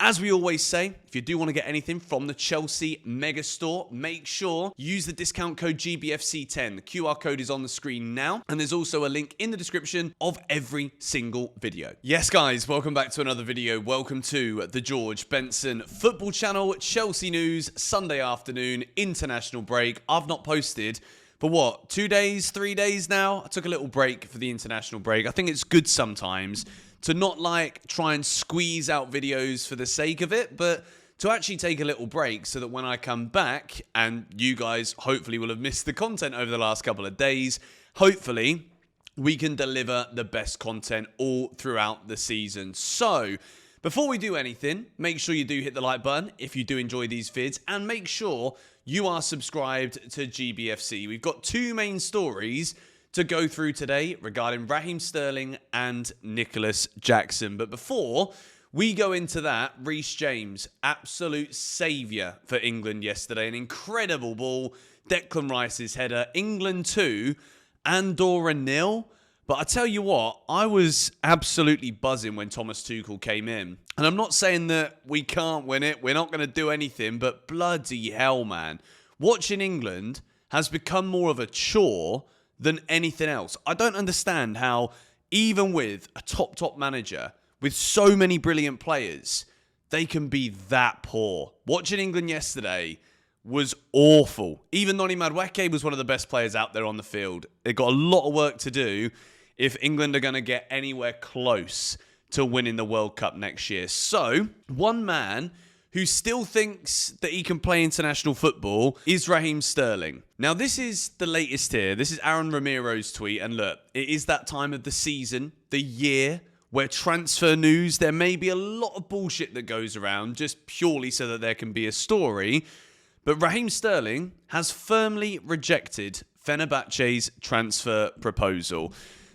As we always say, if you do want to get anything from the Chelsea Mega Store, make sure you use the discount code GBFC10. The QR code is on the screen now, and there's also a link in the description of every single video. Yes, guys, welcome back to another video. Welcome to the George Benson Football Channel. Chelsea news, Sunday afternoon, international break. I've not posted for what, 2 days, 3 days now? I took a little break for the international break. I think it's good sometimes to not try and squeeze out videos for the sake of it, but to actually take a little break so that when I come back, and you guys hopefully will have missed the content over the last couple of days, hopefully we can deliver the best content all throughout the season. So before we do anything, make sure you do hit the like button if you do enjoy these vids, and make sure you are subscribed to GBFC. We've got two main stories to go through today regarding Raheem Sterling and Nicolas Jackson. But before we go into that, Reece James, absolute saviour for England yesterday. An incredible ball. Declan Rice's header. England 2, Andorra 0. But I tell you what, I was absolutely buzzing when Thomas Tuchel came in. And I'm not saying that we can't win it. We're not going to do anything. But bloody hell, man. Watching England has become more of a chore than anything else. I don't understand how, even with a top manager, with so many brilliant players, they can be that poor. Watching England yesterday was awful. Even Noni Madueke was one of the best players out there on the field. They've got a lot of work to do if England are going to get anywhere close to winning the World Cup next year. So, one man who still thinks that he can play international football is Raheem Sterling. Now, this is the latest here. This is Aaron Ramiro's tweet. And look, it is that time of the season, the year, where transfer news, there may be a lot of bullshit that goes around just purely so that there can be a story. But Raheem Sterling has firmly rejected Fenerbahce's transfer proposal.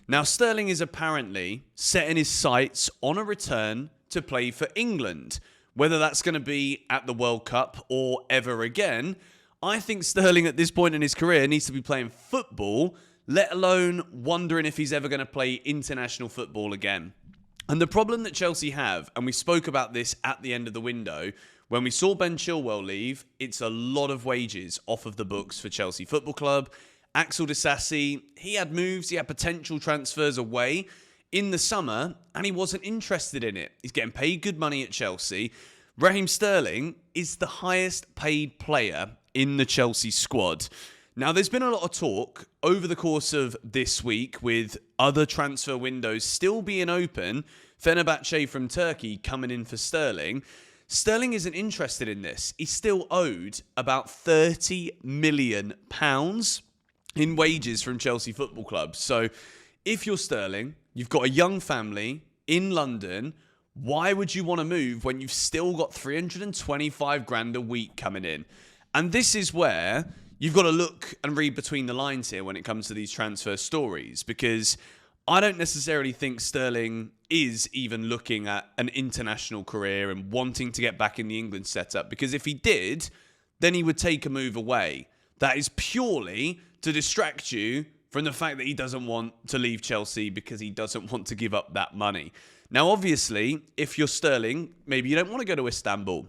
Now, Sterling is apparently setting his sights on a return to play for England. Whether that's going to be at the World Cup or ever again, I think Sterling at this point in his career needs to be playing football, let alone wondering if he's ever going to play international football again. And the problem that Chelsea have, and we spoke about this at the end of the window, when we saw Ben Chilwell leave, it's a lot of wages off of the books for Chelsea Football Club. Axel Disasi, he had moves, he had potential transfers away in the summer, and he wasn't interested in it. He's getting paid good money at Chelsea. Raheem Sterling is the highest paid player in the Chelsea squad. Now, there's been a lot of talk over the course of this week with other transfer windows still being open. Fenerbahce from Turkey coming in for Sterling. Sterling isn't interested in this. He's still owed about £30 million in wages from Chelsea Football Club. So if you're Sterling, you've got a young family in London, why would you want to move when you've still got 325 grand a week coming in? And this is where you've got to look and read between the lines here when it comes to these transfer stories, because I don't necessarily think Sterling is even looking at an international career and wanting to get back in the England setup, because if he did, then he would take a move away. That is purely to distract you from the fact that he doesn't want to leave Chelsea because he doesn't want to give up that money. Now, obviously, if you're Sterling, maybe you don't want to go to Istanbul.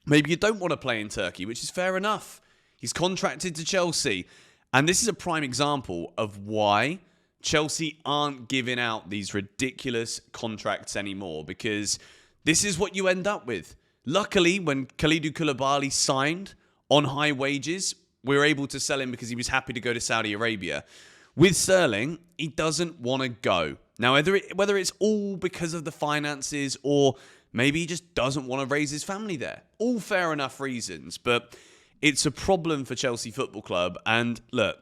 Maybe you don't want to play in Turkey, which is fair enough. He's contracted to Chelsea. And this is a prime example of why Chelsea aren't giving out these ridiculous contracts anymore, because this is what you end up with. Luckily, when Kalidou Koulibaly signed on high wages, we were able to sell him because he was happy to go to Saudi Arabia. With Sterling, he doesn't want to go. Now, whether it's all because of the finances or maybe he just doesn't want to raise his family there. All fair enough reasons, but it's a problem for Chelsea Football Club. And look,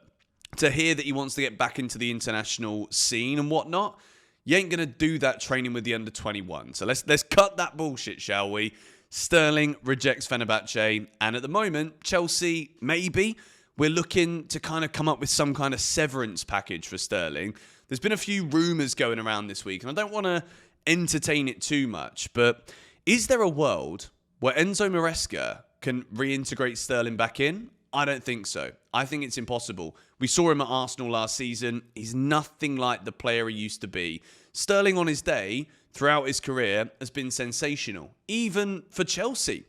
to hear that he wants to get back into the international scene and whatnot, you ain't going to do that training with the under-21. So let's cut that bullshit, shall we? Sterling rejects Fenerbahce. And at the moment, Chelsea, maybe, we're looking to kind of come up with some kind of severance package for Sterling. There's been a few rumours going around this week, and I don't want to entertain it too much, but is there a world where Enzo Maresca can reintegrate Sterling back in? I don't think so. I think it's impossible. We saw him at Arsenal last season. He's nothing like the player he used to be. Sterling on his day, throughout his career, has been sensational. Even for Chelsea.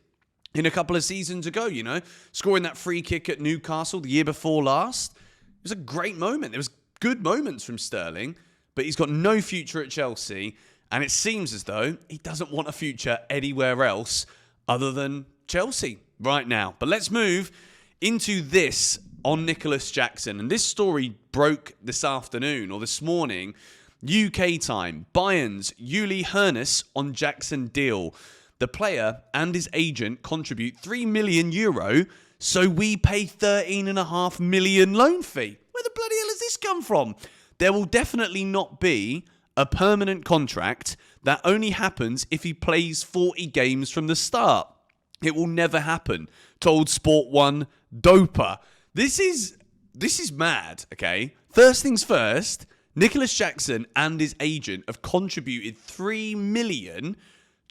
In a couple of seasons ago, scoring that free kick at Newcastle the year before last. It was a great moment. There was good moments from Sterling, but he's got no future at Chelsea. And it seems as though he doesn't want a future anywhere else other than Chelsea right now. But let's move into this on Nicolas Jackson. And this story broke this afternoon or this morning, UK time. Bayern's Hoeneß on Jackson deal. The player and his agent contribute €3 million, so we pay 13.5 million loan fee. Where the bloody hell has this come from? There will definitely not be a permanent contract that only happens if he plays 40 games from the start. It will never happen, told Sport 1 Dopa. This is mad, okay? First things first, Nicolas Jackson and his agent have contributed 3 million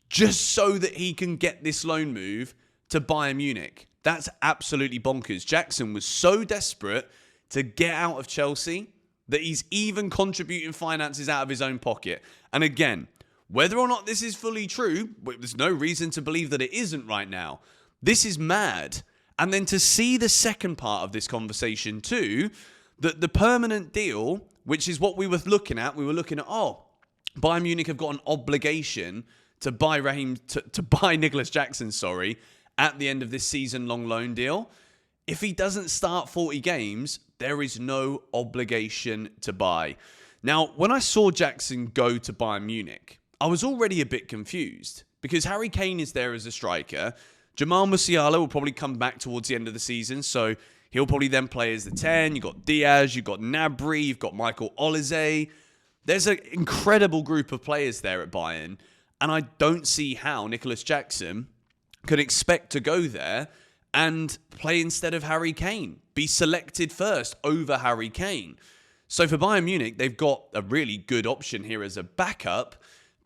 just so that he can get this loan move to Bayern Munich. That's absolutely bonkers. Jackson was so desperate to get out of Chelsea that he's even contributing finances out of his own pocket. And again, whether or not this is fully true, there's no reason to believe that it isn't right now. This is mad. And then to see the second part of this conversation too, that the permanent deal, which is what we were looking at, Bayern Munich have got an obligation to buy Nicolas Jackson, at the end of this season-long loan deal. If he doesn't start 40 games, there is no obligation to buy. Now, when I saw Jackson go to Bayern Munich, I was already a bit confused because Harry Kane is there as a striker. Jamal Musiala will probably come back towards the end of the season, so he'll probably then play as the 10. You've got Diaz, you've got Gnabry, you've got Michael Olise. There's an incredible group of players there at Bayern, and I don't see how Nicolas Jackson could expect to go there and play instead of Harry Kane, be selected first over Harry Kane. So for Bayern Munich, they've got a really good option here as a backup,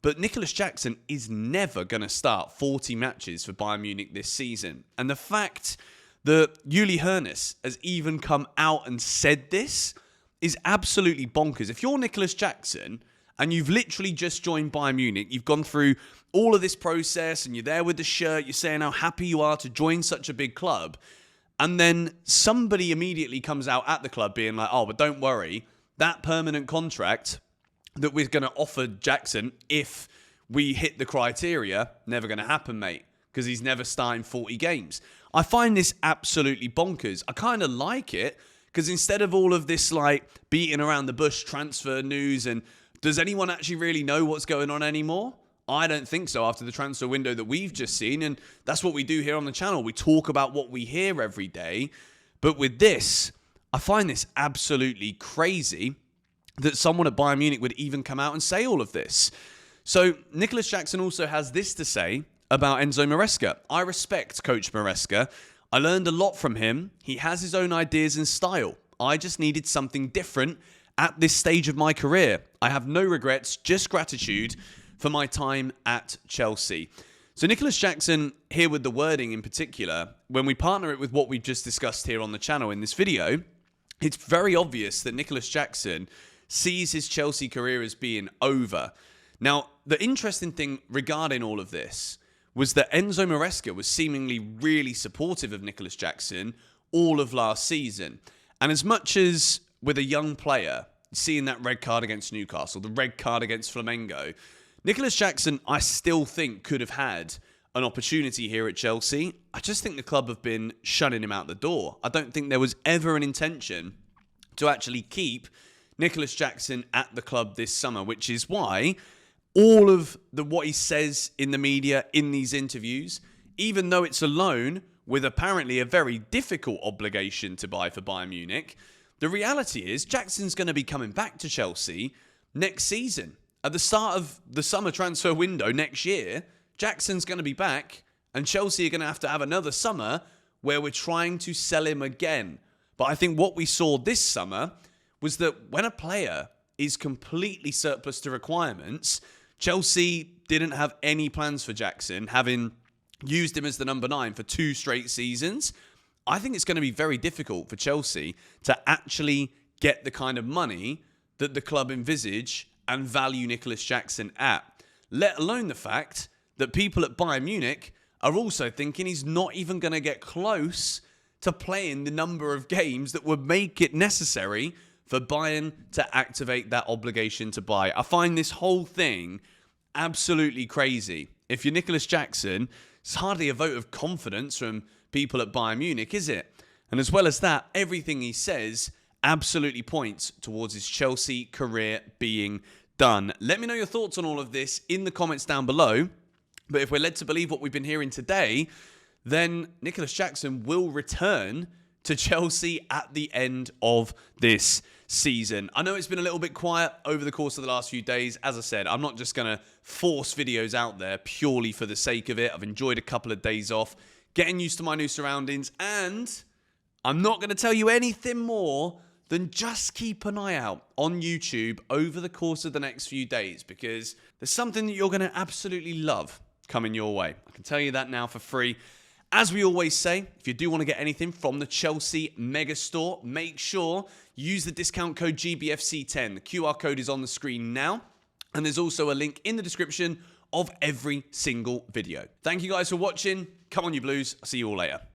but Nicolas Jackson is never going to start 40 matches for Bayern Munich this season. And the fact that Hoeneß has even come out and said this is absolutely bonkers. If you're Nicolas Jackson and you've literally just joined Bayern Munich, you've gone through all of this process and you're there with the shirt, you're saying how happy you are to join such a big club, and then somebody immediately comes out at the club being like, oh, but don't worry, that permanent contract that we're going to offer Jackson if we hit the criteria, never going to happen, mate, because he's never starting 40 games. I find this absolutely bonkers. I kind of like it because instead of all of this beating around the bush transfer news and does anyone actually really know what's going on anymore? I don't think so after the transfer window that we've just seen, and that's what we do here on the channel. We talk about what we hear every day, but with this, I find this absolutely crazy that someone at Bayern Munich would even come out and say all of this. So Nicolas Jackson also has this to say about Enzo Maresca. I respect Coach Maresca. I learned a lot from him. He has his own ideas and style. I just needed something different at this stage of my career. I have no regrets, just gratitude for my time at Chelsea. So Nicolas Jackson, here with the wording in particular, when we partner it with what we've just discussed here on the channel in this video, it's very obvious that Nicolas Jackson sees his Chelsea career as being over. Now, the interesting thing regarding all of this was that Enzo Maresca was seemingly really supportive of Nicolas Jackson all of last season. And as much as with a young player, seeing that red card against Newcastle, the red card against Flamengo, Nicolas Jackson, I still think, could have had an opportunity here at Chelsea. I just think the club have been shutting him out the door. I don't think there was ever an intention to actually keep Nicolas Jackson at the club this summer, which is why all of what he says in the media, in these interviews, even though it's a loan with apparently a very difficult obligation to buy for Bayern Munich, the reality is Jackson's going to be coming back to Chelsea next season. At the start of the summer transfer window next year, Jackson's going to be back and Chelsea are going to have another summer where we're trying to sell him again. But I think what we saw this summer was that when a player is completely surplus to requirements, Chelsea didn't have any plans for Jackson, having used him as the number 9 for 2 straight seasons. I think it's going to be very difficult for Chelsea to actually get the kind of money that the club envisage and value Nicolas Jackson at, let alone the fact that people at Bayern Munich are also thinking he's not even going to get close to playing the number of games that would make it necessary for Bayern to activate that obligation to buy. I find this whole thing absolutely crazy. If you're Nicolas Jackson, it's hardly a vote of confidence from people at Bayern Munich, is it? And as well as that, everything he says absolutely points towards his Chelsea career being done. Let me know your thoughts on all of this in the comments down below. But if we're led to believe what we've been hearing today, then Nicolas Jackson will return to Chelsea at the end of this season. I know it's been a little bit quiet over the course of the last few days. As I said, I'm not just going to force videos out there purely for the sake of it. I've enjoyed a couple of days off, getting used to my new surroundings, and I'm not going to tell you anything more than just keep an eye out on YouTube over the course of the next few days, because there's something that you're going to absolutely love coming your way. I can tell you that now for free. As we always say, if you do want to get anything from the Chelsea Mega Store, make sure you use the discount code GBFC10. The QR code is on the screen now, and there's also a link in the description of every single video. Thank you guys for watching. Come on, you Blues. I'll see you all later.